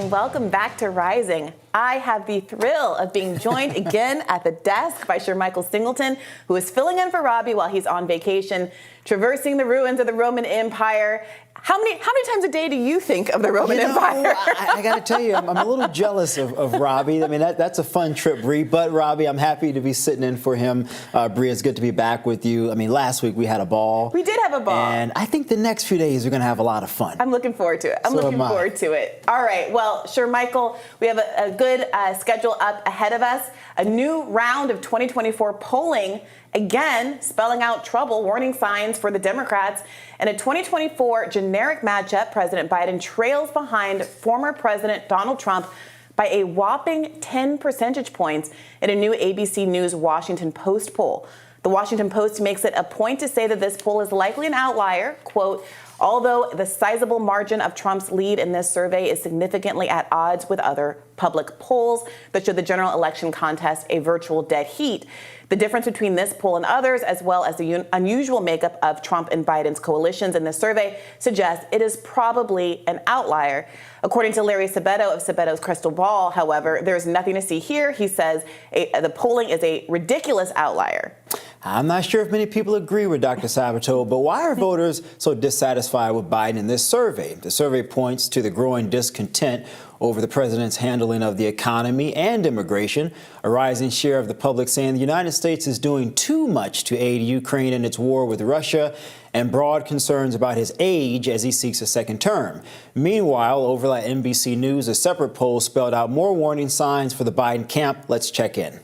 and welcome back to Rising. I have the thrill of being joined again at the desk by Shermichael Singleton, who is filling in for Robbie while he's on vacation, traversing the ruins of the Roman Empire. How many times a day do you think of the Roman Empire? I got to tell you, I'm a little jealous of Robbie. I mean, that's a fun trip, Brie. But, Robbie, I'm happy to be sitting in for him. Brie, it's good to be back with you. I mean, last week we had a ball. We did have a ball. And I think the next few days we're going to have a lot of fun. I'm looking forward to it. I'm looking forward to it. All right. Well, Shermichael, we have a good schedule up ahead of us. A new round of 2024 polling, again, spelling out trouble, warning signs for the Democrats. In a 2024 generic matchup, President Biden trails behind former President Donald Trump by a whopping 10 percentage points in a new ABC News Washington Post poll. The Washington Post makes it a point to say that this poll is likely an outlier. Quote, although the sizable margin of Trump's lead in this survey is significantly at odds with other public polls that show the general election contest a virtual dead heat. The difference between this poll and others, as well as the unusual makeup of Trump and Biden's coalitions in this survey, suggests it is probably an outlier. According to Larry Sabato of Sabato's Crystal Ball, however, there's nothing to see here. He says the polling is a ridiculous outlier. I'm not sure if many people agree with Dr. Sabato, but why are voters so dissatisfied with Biden in this survey? The survey points to the growing discontent over the president's handling of the economy and immigration, a rising share of the public saying the United States is doing too much to aid Ukraine in its war with Russia, and broad concerns about his age as he seeks a second term. Meanwhile, over at NBC News, a separate poll spelled out more warning signs for the Biden camp. Let's check in.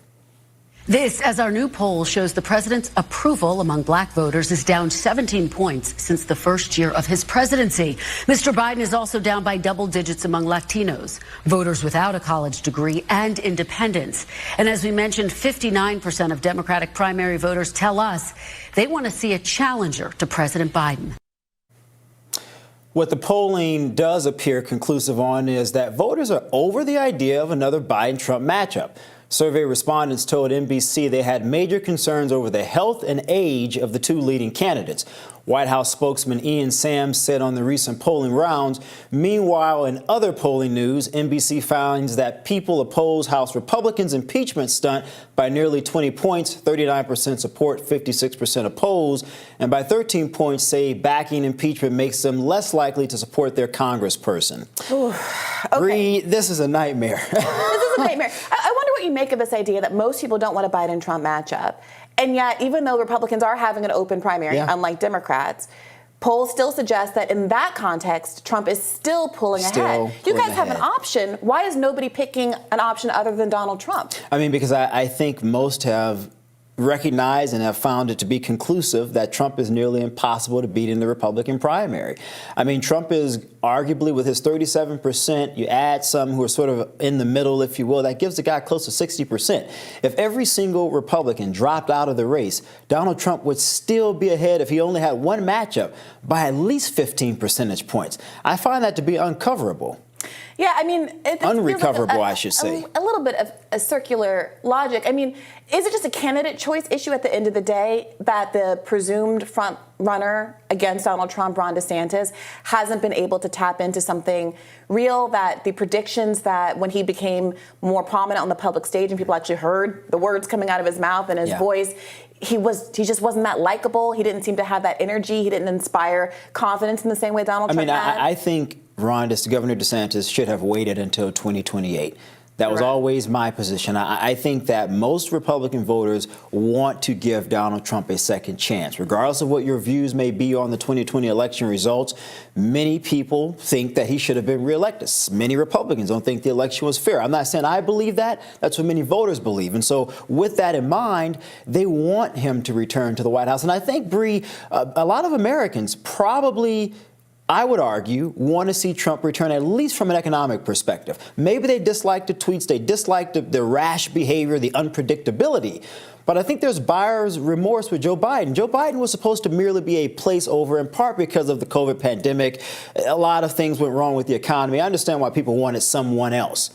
This, as our new poll shows, the president's approval among black voters is down 17 points since the first year of his presidency. Mr. Biden is also down by double digits among Latinos, voters without a college degree, and independents. And as we mentioned, 59% of Democratic primary voters tell us they want to see a challenger to President Biden. What the polling does appear conclusive on is that voters are over the idea of another Biden-Trump matchup. Survey respondents told NBC they had major concerns over the health and age of the two leading candidates. White House spokesman Ian Sams said on the recent polling rounds. Meanwhile, in other polling news, NBC finds that people oppose House Republicans' impeachment stunt by nearly 20 points, 39% support, 56% oppose, and by 13 points say backing impeachment makes them less likely to support their congressperson. Ooh, okay. Brie, this is a nightmare. This is a nightmare. I wonder what you make of this idea that most people don't want a Biden-Trump matchup. And yet, even though Republicans are having an open primary, unlike Democrats, polls still suggest that in that context, Trump is still pulling ahead. You guys have an option. Why is nobody picking an option other than Donald Trump? I mean, because I think most have recognized and have found it to be conclusive that Trump is nearly impossible to beat in the Republican primary. I mean, Trump is arguably, with his 37%, you add some who are sort of in the middle, if you will, that gives the guy close to 60%. If every single Republican dropped out of the race, Donald Trump would still be ahead if he only had one matchup by at least 15 percentage points. I find that to be uncoverable. Yeah, I mean, it's unrecoverable, I should say. A little bit of a circular logic. I mean, is it just a candidate choice issue at the end of the day that the presumed front runner against Donald Trump, Ron DeSantis, hasn't been able to tap into something real, that the predictions that when he became more prominent on the public stage and people actually heard the words coming out of his mouth and his voice, he just wasn't that likable. He didn't seem to have that energy. He didn't inspire confidence in the same way Donald Trump had. I think Governor DeSantis should have waited until 2028. That was always my position. I think that most Republican voters want to give Donald Trump a second chance. Regardless of what your views may be on the 2020 election results, many people think that he should have been reelected. Many Republicans don't think the election was fair. I'm not saying I believe that. That's what many voters believe. And so with that in mind, they want him to return to the White House. And I think, Brie, a lot of Americans probably, I would argue, want to see Trump return, at least from an economic perspective. Maybe they dislike the tweets, they dislike the rash behavior, the unpredictability. But I think there's buyer's remorse with Joe Biden. Joe Biden was supposed to merely be a placeover, in part because of the COVID pandemic. A lot of things went wrong with the economy. I understand why people wanted someone else.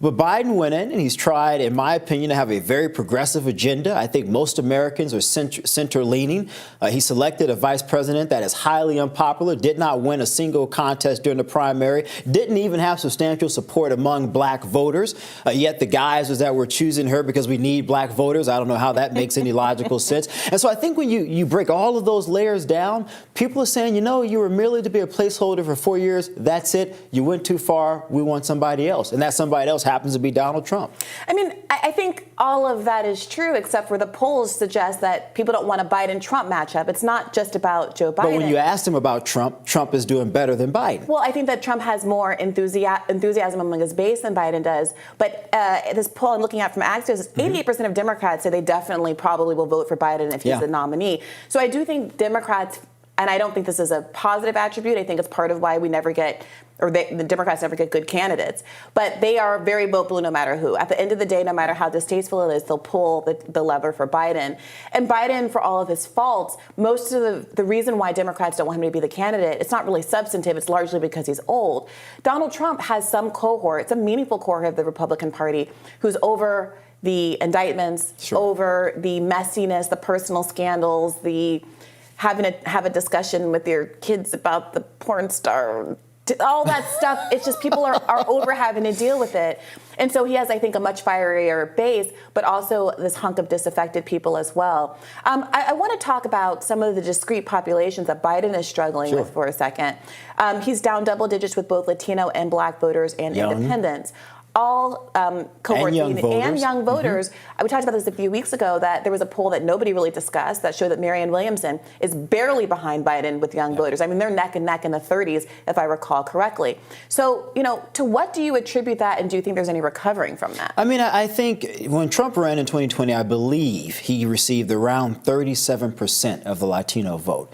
But Biden went in and he's tried, in my opinion, to have a very progressive agenda. I think most Americans are center-leaning. He selected a vice president that is highly unpopular, did not win a single contest during the primary, didn't even have substantial support among black voters. Yet the guise was that we're choosing her because we need black voters. I don't know how that makes any logical sense. And so I think when you break all of those layers down, people are saying, you know, you were merely to be a placeholder for 4 years. That's it. You went too far. We want somebody else. And that somebody else happens to be Donald Trump. I mean, I think all of that is true, except for the polls suggest that people don't want a Biden-Trump matchup. It's not just about Joe Biden. But when you asked him about Trump, Trump is doing better than Biden. Well, I think that Trump has more enthusiasm among his base than Biden does. But this poll I'm looking at from Axios, 88% of Democrats say they definitely probably will vote for Biden if he's the nominee. So I do think Democrats, and I don't think this is a positive attribute. I think it's part of why we never get, or the Democrats never get good candidates. But they are very vote blue no matter who. At the end of the day, no matter how distasteful it is, they'll pull the lever for Biden. And Biden, for all of his faults, most of the reason why Democrats don't want him to be the candidate, it's not really substantive. It's largely because he's old. Donald Trump has some cohort, some meaningful cohort of the Republican Party who's over the indictments, over the messiness, the personal scandals, the have a discussion with your kids about the porn star, all that stuff. It's just people are over having to deal with it. And so he has, I think, a much fierier base, but also this hunk of disaffected people as well. I want to talk about some of the discrete populations that Biden is struggling with for a second. He's down double digits with both Latino and black voters and independents. All cohorts and young voters. We talked about this a few weeks ago, that there was a poll that nobody really discussed that showed that Marianne Williamson is barely behind Biden with young voters. I mean, they're neck and neck in the 30s, if I recall correctly. So, you know, to what do you attribute that, and do you think there's any recovering from that? I mean, I think when Trump ran in 2020, I believe he received around 37% of the Latino vote.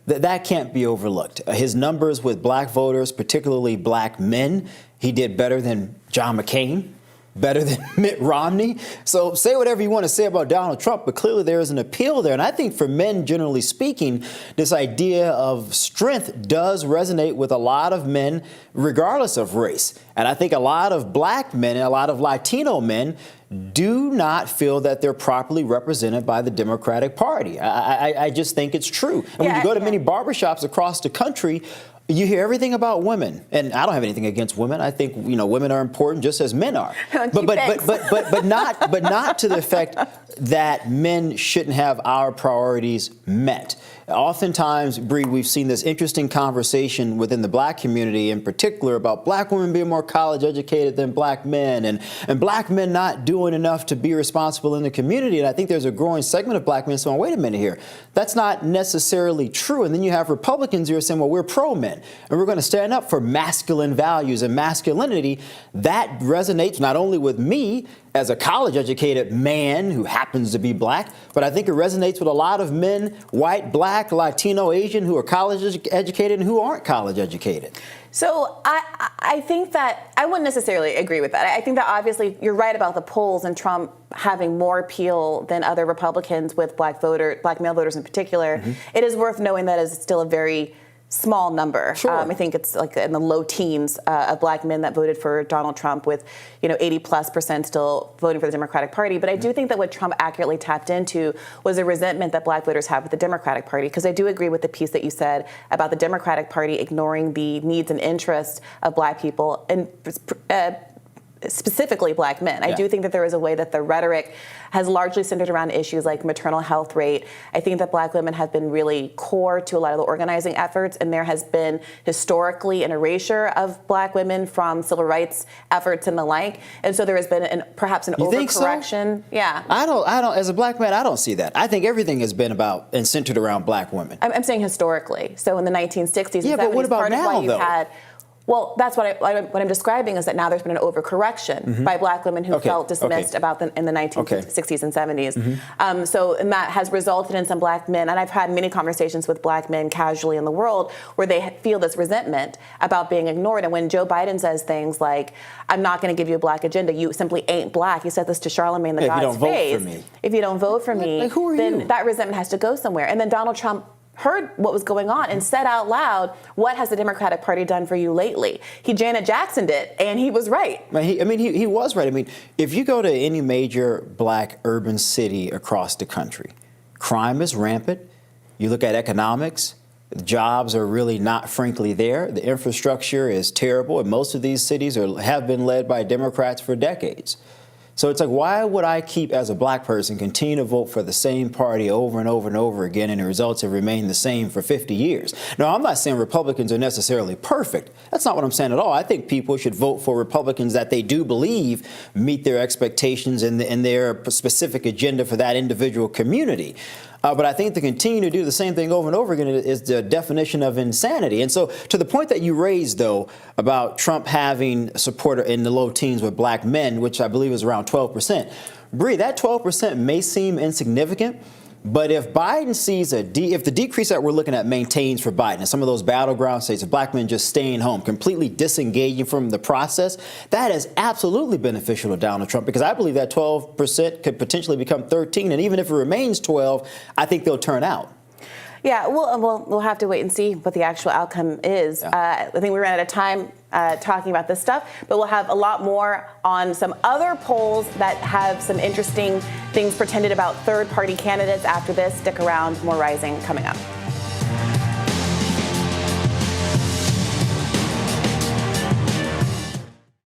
That can't be overlooked. His numbers with black voters, particularly black men, he did better than John McCain, better than Mitt Romney. So say whatever you want to say about Donald Trump, but clearly there is an appeal there. And I think for men, generally speaking, this idea of strength does resonate with a lot of men, regardless of race. And I think a lot of black men and a lot of Latino men do not feel that they're properly represented by the Democratic Party. I just think it's true. And when you go to many barbershops across the country, you hear everything about women, and I don't have anything against women. I think, you know, women are important just as men are, but not to the effect that men shouldn't have our priorities met. Oftentimes, Brie, we've seen this interesting conversation within the black community in particular about black women being more college educated than black men, and black men not doing enough to be responsible in the community. And I think there's a growing segment of black men saying, wait a minute here, that's not necessarily true. And then you have Republicans who are saying, well, we're pro-men, and we're going to stand up for masculine values and masculinity. That resonates not only with me as a college-educated man who happens to be black, but I think it resonates with a lot of men, white, black, Latino, Asian, who are college-educated and who aren't college-educated. So I think that I wouldn't necessarily agree with that. I think that obviously you're right about the polls and Trump having more appeal than other Republicans with black male voters in particular. It is worth knowing that is still a very small number. I think it's like in the low teens of black men that voted for Donald Trump, with 80+% still voting for the Democratic Party. But I do think that what Trump accurately tapped into was a resentment that black voters have with the Democratic Party. Because I do agree with the piece that you said about the Democratic Party ignoring the needs and interests of black people, and specifically black men. I do think that there is a way that the rhetoric has largely centered around issues like maternal health rate. I think that black women have been really core to a lot of the organizing efforts, and there has been historically an erasure of black women from civil rights efforts and the like. And so there has been perhaps an overcorrection. So? Yeah. I don't, as a black man, I don't see that. I think everything has been about and centered around black women. I'm saying historically. So in the 1960s and 70s, but what about now, though? Well, that's what I'm describing, is that now there's been an overcorrection by black women who felt dismissed about them in the 1960s and 70s. So and that has resulted in some black men, and I've had many conversations with black men casually in the world where they feel this resentment about being ignored. And when Joe Biden says things like, I'm not going to give you a black agenda, you simply ain't black. He said this to Charlemagne the God's face. If you don't vote for me, who are then you? that resentment has to go somewhere. And then Donald Trump heard what was going on and said out loud, what has the Democratic Party done for you lately? He Janet Jacksoned it, and he was right. He was right. I mean, if you go to any major black urban city across the country, crime is rampant. You look at economics, the jobs are really not, frankly, there. The infrastructure is terrible, and most of these cities have been led by Democrats for decades. So it's like, why would I keep, as a black person, continue to vote for the same party over and over and over again, and the results have remained the same for 50 years? Now, I'm not saying Republicans are necessarily perfect. That's not what I'm saying at all. I think people should vote for Republicans that they do believe meet their expectations and their specific agenda for that individual community. But I think to continue to do the same thing over and over again is the definition of insanity. And so to the point that you raised, though, about Trump having support in the low teens with black men, which I believe is around 12%, Brie, that 12% may seem insignificant. But if Biden sees if the decrease that we're looking at maintains for Biden in some of those battleground states of black men just staying home, completely disengaging from the process, that is absolutely beneficial to Donald Trump, because I believe that 12% could potentially become 13. And even if it remains 12, I think they'll turn out. Yeah, we'll have to wait and see what the actual outcome is. Yeah. I think we ran out of time talking about this stuff, but we'll have a lot more on some other polls that have some interesting things pretended about third-party candidates after this. Stick around, more Rising coming up.